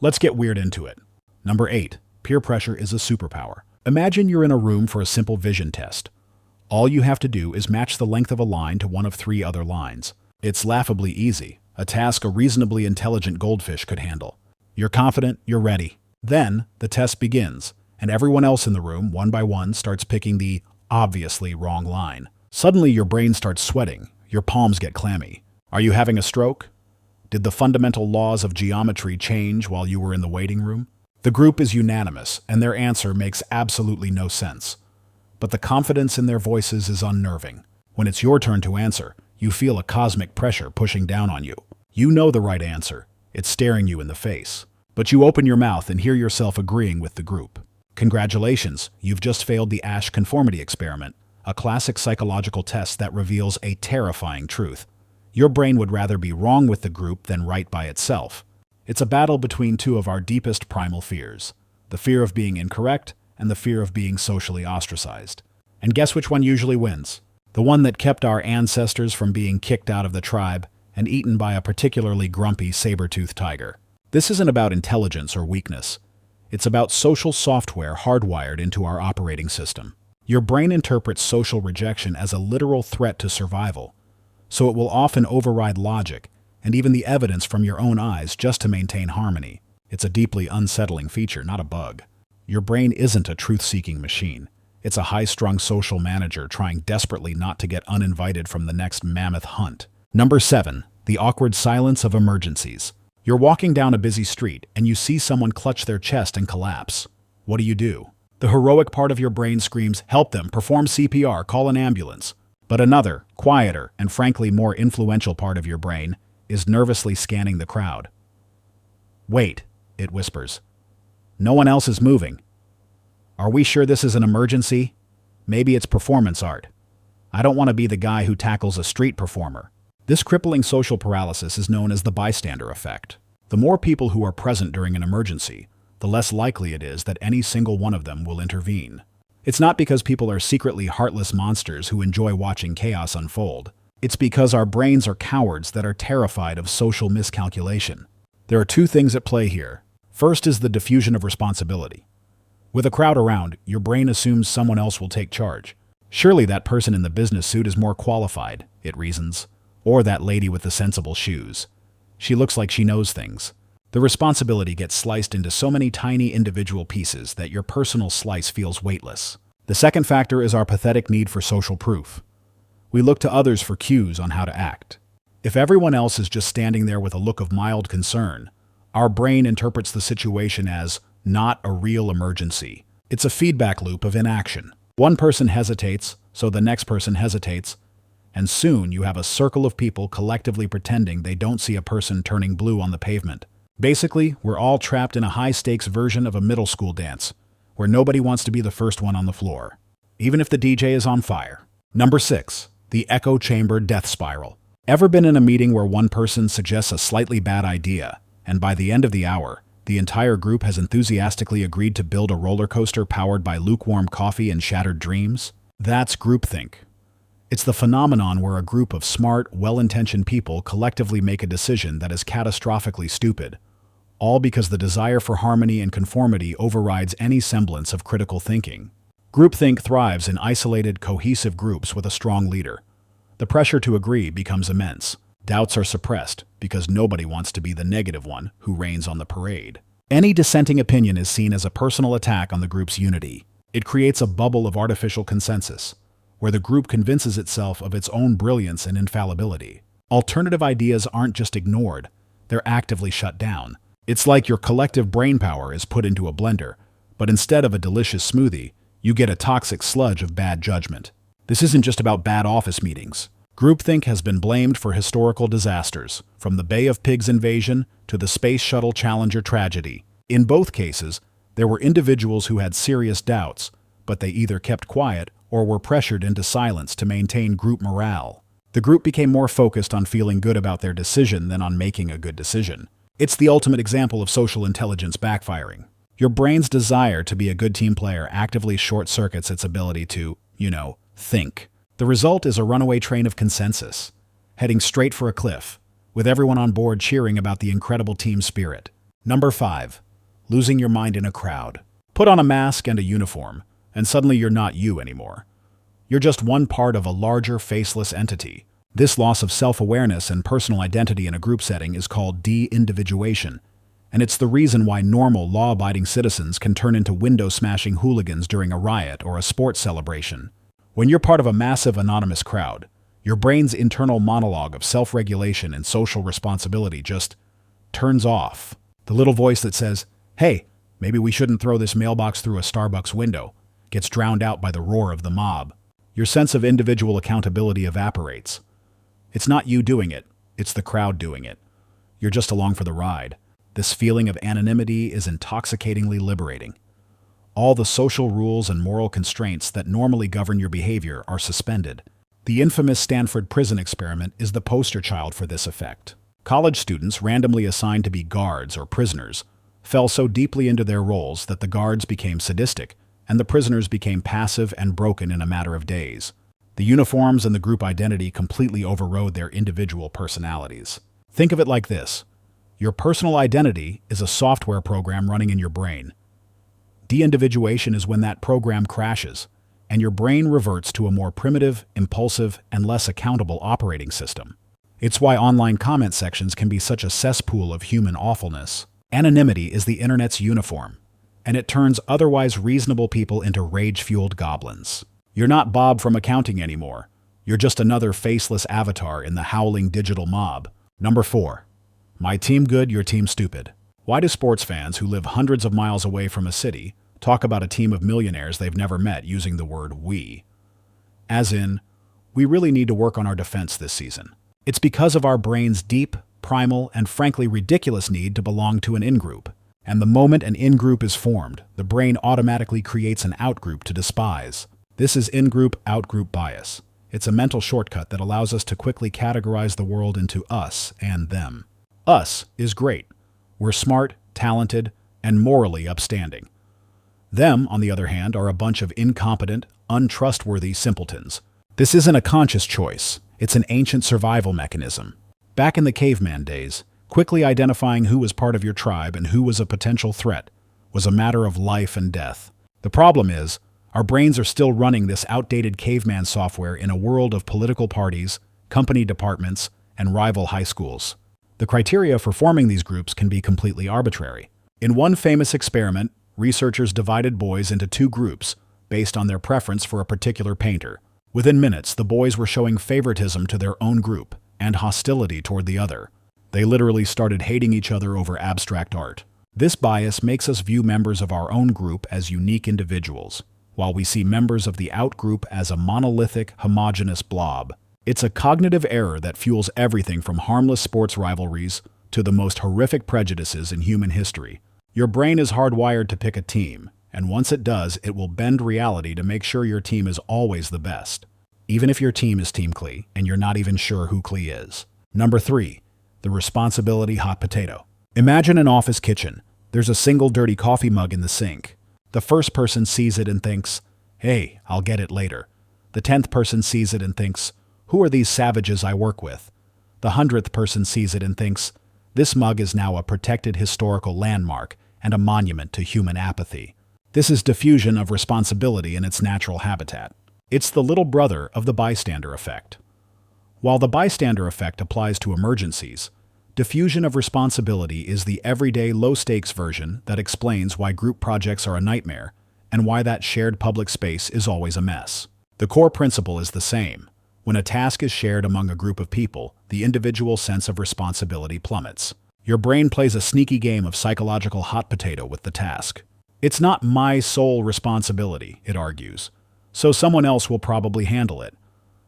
Let's get weird into it. Number 8. Peer pressure is a superpower. Imagine you're in a room for a simple vision test. All you have to do is match the length of a line to one of 3 other lines. It's laughably easy, a task a reasonably intelligent goldfish could handle. You're confident, you're ready. Then, the test begins, and everyone else in the room, one by one, starts picking the obviously wrong line. Suddenly, your brain starts sweating. Your palms get clammy. Are you having a stroke? Did the fundamental laws of geometry change while you were in the waiting room? The group is unanimous, and their answer makes absolutely no sense. But the confidence in their voices is unnerving. When it's your turn to answer, you feel a cosmic pressure pushing down on you. You know the right answer. It's staring you in the face. But you open your mouth and hear yourself agreeing with the group. Congratulations, you've just failed the Asch conformity experiment, a classic psychological test that reveals a terrifying truth. Your brain would rather be wrong with the group than right by itself. It's a battle between 2 of our deepest primal fears, the fear of being incorrect and the fear of being socially ostracized. And guess which one usually wins? The one that kept our ancestors from being kicked out of the tribe and eaten by a particularly grumpy saber-toothed tiger. This isn't about intelligence or weakness. It's about social software hardwired into our operating system. Your brain interprets social rejection as a literal threat to survival, so it will often override logic and even the evidence from your own eyes just to maintain harmony. It's a deeply unsettling feature, not a bug. Your brain isn't a truth-seeking machine. It's a high-strung social manager trying desperately not to get uninvited from the next mammoth hunt. Number 7. The awkward silence of emergencies. You're walking down a busy street and you see someone clutch their chest and collapse. What do? The heroic part of your brain screams, "Help them, perform CPR, call an ambulance." But another, quieter, and frankly more influential part of your brain is nervously scanning the crowd. "Wait," it whispers. "No one else is moving. Are we sure this is an emergency? Maybe it's performance art. I don't want to be the guy who tackles a street performer." This crippling social paralysis is known as the bystander effect. The more people who are present during an emergency, the less likely it is that any single one of them will intervene. It's not because people are secretly heartless monsters who enjoy watching chaos unfold. It's because our brains are cowards that are terrified of social miscalculation. There are 2 things at play here. First is the diffusion of responsibility. With a crowd around, your brain assumes someone else will take charge. Surely that person in the business suit is more qualified, it reasons. Or that lady with the sensible shoes. She looks like she knows things. The responsibility gets sliced into so many tiny individual pieces that your personal slice feels weightless. The second factor is our pathetic need for social proof. We look to others for cues on how to act. If everyone else is just standing there with a look of mild concern, our brain interprets the situation as not a real emergency. It's a feedback loop of inaction. One person hesitates, so the next person hesitates, and soon you have a circle of people collectively pretending they don't see a person turning blue on the pavement. Basically, we're all trapped in a high-stakes version of a middle school dance, where nobody wants to be the first one on the floor, even if the DJ is on fire. Number 6. The echo chamber death spiral. Ever been in a meeting where one person suggests a slightly bad idea, and by the end of the hour, the entire group has enthusiastically agreed to build a roller coaster powered by lukewarm coffee and shattered dreams? That's groupthink. It's the phenomenon where a group of smart, well-intentioned people collectively make a decision that is catastrophically stupid, all because the desire for harmony and conformity overrides any semblance of critical thinking. Groupthink thrives in isolated, cohesive groups with a strong leader. The pressure to agree becomes immense. Doubts are suppressed because nobody wants to be the negative one who rains on the parade. Any dissenting opinion is seen as a personal attack on the group's unity. It creates a bubble of artificial consensus, where the group convinces itself of its own brilliance and infallibility. Alternative ideas aren't just ignored, they're actively shut down. It's like your collective brainpower is put into a blender, but instead of a delicious smoothie, you get a toxic sludge of bad judgment. This isn't just about bad office meetings. Groupthink has been blamed for historical disasters, from the Bay of Pigs invasion to the Space Shuttle Challenger tragedy. In both cases, there were individuals who had serious doubts, but they either kept quiet or were pressured into silence to maintain group morale. The group became more focused on feeling good about their decision than on making a good decision. It's the ultimate example of social intelligence backfiring. Your brain's desire to be a good team player actively short-circuits its ability to, think. The result is a runaway train of consensus, heading straight for a cliff, with everyone on board cheering about the incredible team spirit. Number 5. Losing your mind in a crowd. Put on a mask and a uniform, and suddenly you're not you anymore. You're just one part of a larger, faceless entity. This loss of self-awareness and personal identity in a group setting is called de-individuation, and it's the reason why normal, law-abiding citizens can turn into window-smashing hooligans during a riot or a sports celebration. When you're part of a massive, anonymous crowd, your brain's internal monologue of self-regulation and social responsibility just turns off. The little voice that says, "Hey, maybe we shouldn't throw this mailbox through a Starbucks window," gets drowned out by the roar of the mob. Your sense of individual accountability evaporates. It's not you doing it, it's the crowd doing it. You're just along for the ride. This feeling of anonymity is intoxicatingly liberating. All the social rules and moral constraints that normally govern your behavior are suspended. The infamous Stanford prison experiment is the poster child for this effect. College students, randomly assigned to be guards or prisoners, fell so deeply into their roles that the guards became sadistic, and the prisoners became passive and broken in a matter of days. The uniforms and the group identity completely overrode their individual personalities. Think of it like this. Your personal identity is a software program running in your brain. De-individuation is when that program crashes, and your brain reverts to a more primitive, impulsive, and less accountable operating system. It's why online comment sections can be such a cesspool of human awfulness. Anonymity is the internet's uniform, and it turns otherwise reasonable people into rage-fueled goblins. You're not Bob from accounting anymore. You're just another faceless avatar in the howling digital mob. Number 4. My team good, your team stupid. Why do sports fans who live hundreds of miles away from a city talk about a team of millionaires they've never met using the word we? As in, we really need to work on our defense this season. It's because of our brain's deep, primal, and frankly ridiculous need to belong to an in-group. And the moment an in-group is formed, the brain automatically creates an out-group to despise. This is in-group, out-group bias. It's a mental shortcut that allows us to quickly categorize the world into us and them. Us is great. We're smart, talented, and morally upstanding. Them, on the other hand, are a bunch of incompetent, untrustworthy simpletons. This isn't a conscious choice. It's an ancient survival mechanism. Back in the caveman days, quickly identifying who was part of your tribe and who was a potential threat was a matter of life and death. The problem is, our brains are still running this outdated caveman software in a world of political parties, company departments, and rival high schools. The criteria for forming these groups can be completely arbitrary. In one famous experiment, researchers divided boys into 2 groups based on their preference for a particular painter. Within minutes, the boys were showing favoritism to their own group and hostility toward the other. They literally started hating each other over abstract art. This bias makes us view members of our own group as unique individuals, while we see members of the out-group as a monolithic, homogeneous blob. It's a cognitive error that fuels everything from harmless sports rivalries to the most horrific prejudices in human history. Your brain is hardwired to pick a team, and once it does, it will bend reality to make sure your team is always the best, even if your team is Team Klee and you're not even sure who Klee is. Number 3. The responsibility hot potato. Imagine an office kitchen. There's a single dirty coffee mug in the sink. The first person sees it and thinks, "Hey, I'll get it later." The 10th person sees it and thinks, "Who are these savages I work with?" The 100th person sees it and thinks, "This mug is now a protected historical landmark and a monument to human apathy." This is diffusion of responsibility in its natural habitat. It's the little brother of the bystander effect. While the bystander effect applies to emergencies, diffusion of responsibility is the everyday low-stakes version that explains why group projects are a nightmare and why that shared public space is always a mess. The core principle is the same. When a task is shared among a group of people, the individual sense of responsibility plummets. Your brain plays a sneaky game of psychological hot potato with the task. It's not my sole responsibility, it argues, so someone else will probably handle it.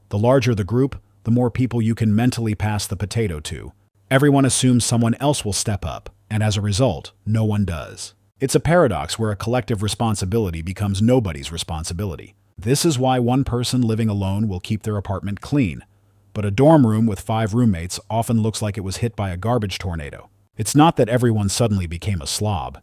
The larger the group, the more people you can mentally pass the potato to. Everyone assumes someone else will step up, and as a result, no one does. It's a paradox where a collective responsibility becomes nobody's responsibility. This is why one person living alone will keep their apartment clean, but a dorm room with 5 roommates often looks like it was hit by a garbage tornado. It's not that everyone suddenly became a slob.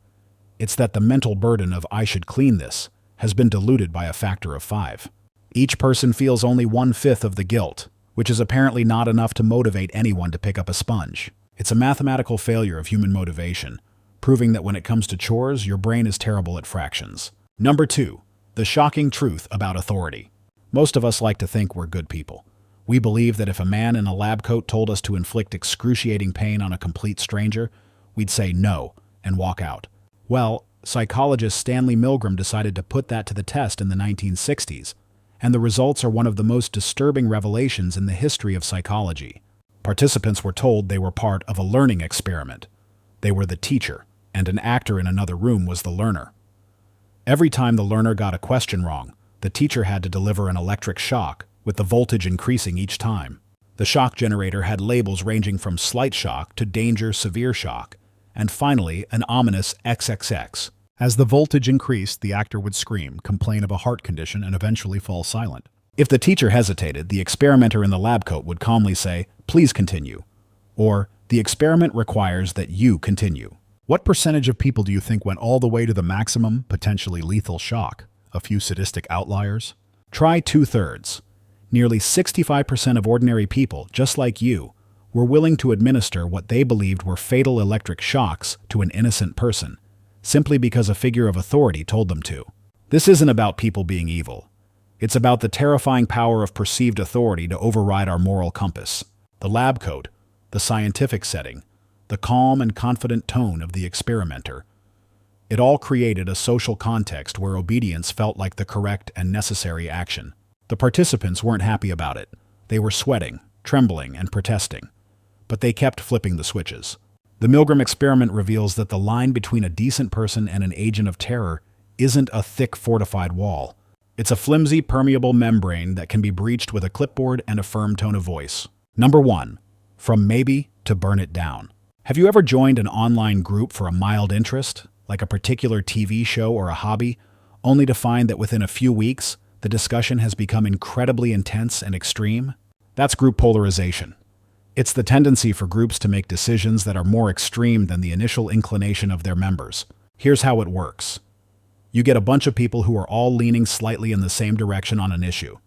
It's that the mental burden of "I should clean this" has been diluted by a factor of 5. Each person feels only 1/5 of the guilt, which is apparently not enough to motivate anyone to pick up a sponge. It's a mathematical failure of human motivation, proving that when it comes to chores, your brain is terrible at fractions. Number 2. The shocking truth about authority. Most of us like to think we're good people. We believe that if a man in a lab coat told us to inflict excruciating pain on a complete stranger, we'd say no and walk out. Well, psychologist Stanley Milgram decided to put that to the test in the 1960s, and the results are one of the most disturbing revelations in the history of psychology. Participants were told they were part of a learning experiment. They were the teacher, and an actor in another room was the learner. Every time the learner got a question wrong, the teacher had to deliver an electric shock, with the voltage increasing each time. The shock generator had labels ranging from slight shock to danger severe shock, and finally an ominous XXX. As the voltage increased, the actor would scream, complain of a heart condition, and eventually fall silent. If the teacher hesitated, the experimenter in the lab coat would calmly say, "Please continue," or "The experiment requires that you continue." What percentage of people do you think went all the way to the maximum, potentially lethal shock? A few sadistic outliers? Try 2/3. Nearly 65% of ordinary people, just like you, were willing to administer what they believed were fatal electric shocks to an innocent person, simply because a figure of authority told them to. This isn't about people being evil. It's about the terrifying power of perceived authority to override our moral compass. The lab coat, the scientific setting, the calm and confident tone of the experimenter. It all created a social context where obedience felt like the correct and necessary action. The participants weren't happy about it. They were sweating, trembling, and protesting. But they kept flipping the switches. The Milgram experiment reveals that the line between a decent person and an agent of terror isn't a thick, fortified wall. It's a flimsy, permeable membrane that can be breached with a clipboard and a firm tone of voice. Number 1. From maybe to burn it down. Have you ever joined an online group for a mild interest, like a particular TV show or a hobby, only to find that within a few weeks, the discussion has become incredibly intense and extreme? That's group polarization. It's the tendency for groups to make decisions that are more extreme than the initial inclination of their members. Here's how it works. You get a bunch of people who are all leaning slightly in the same direction on an issue.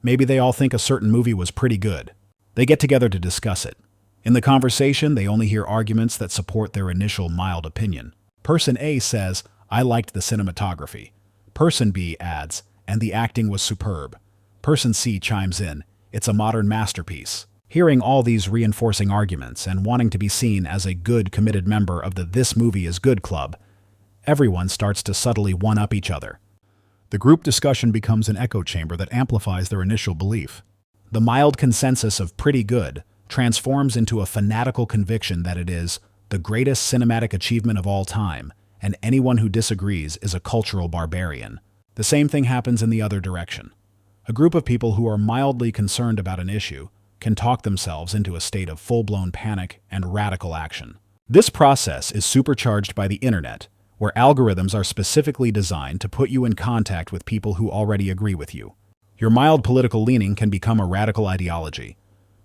Maybe they all think a certain movie was pretty good. They get together to discuss it. In the conversation, they only hear arguments that support their initial mild opinion. Person A says, "I liked the cinematography." Person B adds, "And the acting was superb." Person C chimes in, "It's a modern masterpiece." Hearing all these reinforcing arguments and wanting to be seen as a good, committed member of the This Movie is Good club, everyone starts to subtly one-up each other. The group discussion becomes an echo chamber that amplifies their initial belief. The mild consensus of pretty good transforms into a fanatical conviction that it is the greatest cinematic achievement of all time, and anyone who disagrees is a cultural barbarian. The same thing happens in the other direction. A group of people who are mildly concerned about an issue can talk themselves into a state of full-blown panic and radical action. This process is supercharged by the internet, where algorithms are specifically designed to put you in contact with people who already agree with you. Your mild political leaning can become a radical ideology.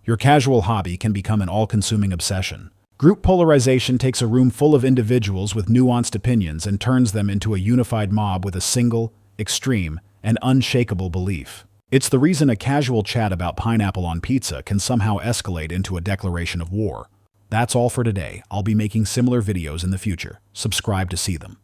Your casual hobby can become an all-consuming obsession. Group polarization takes a room full of individuals with nuanced opinions and turns them into a unified mob with a single, extreme, and unshakable belief. It's the reason a casual chat about pineapple on pizza can somehow escalate into a declaration of war. That's all for today. I'll be making similar videos in the future. Subscribe to see them.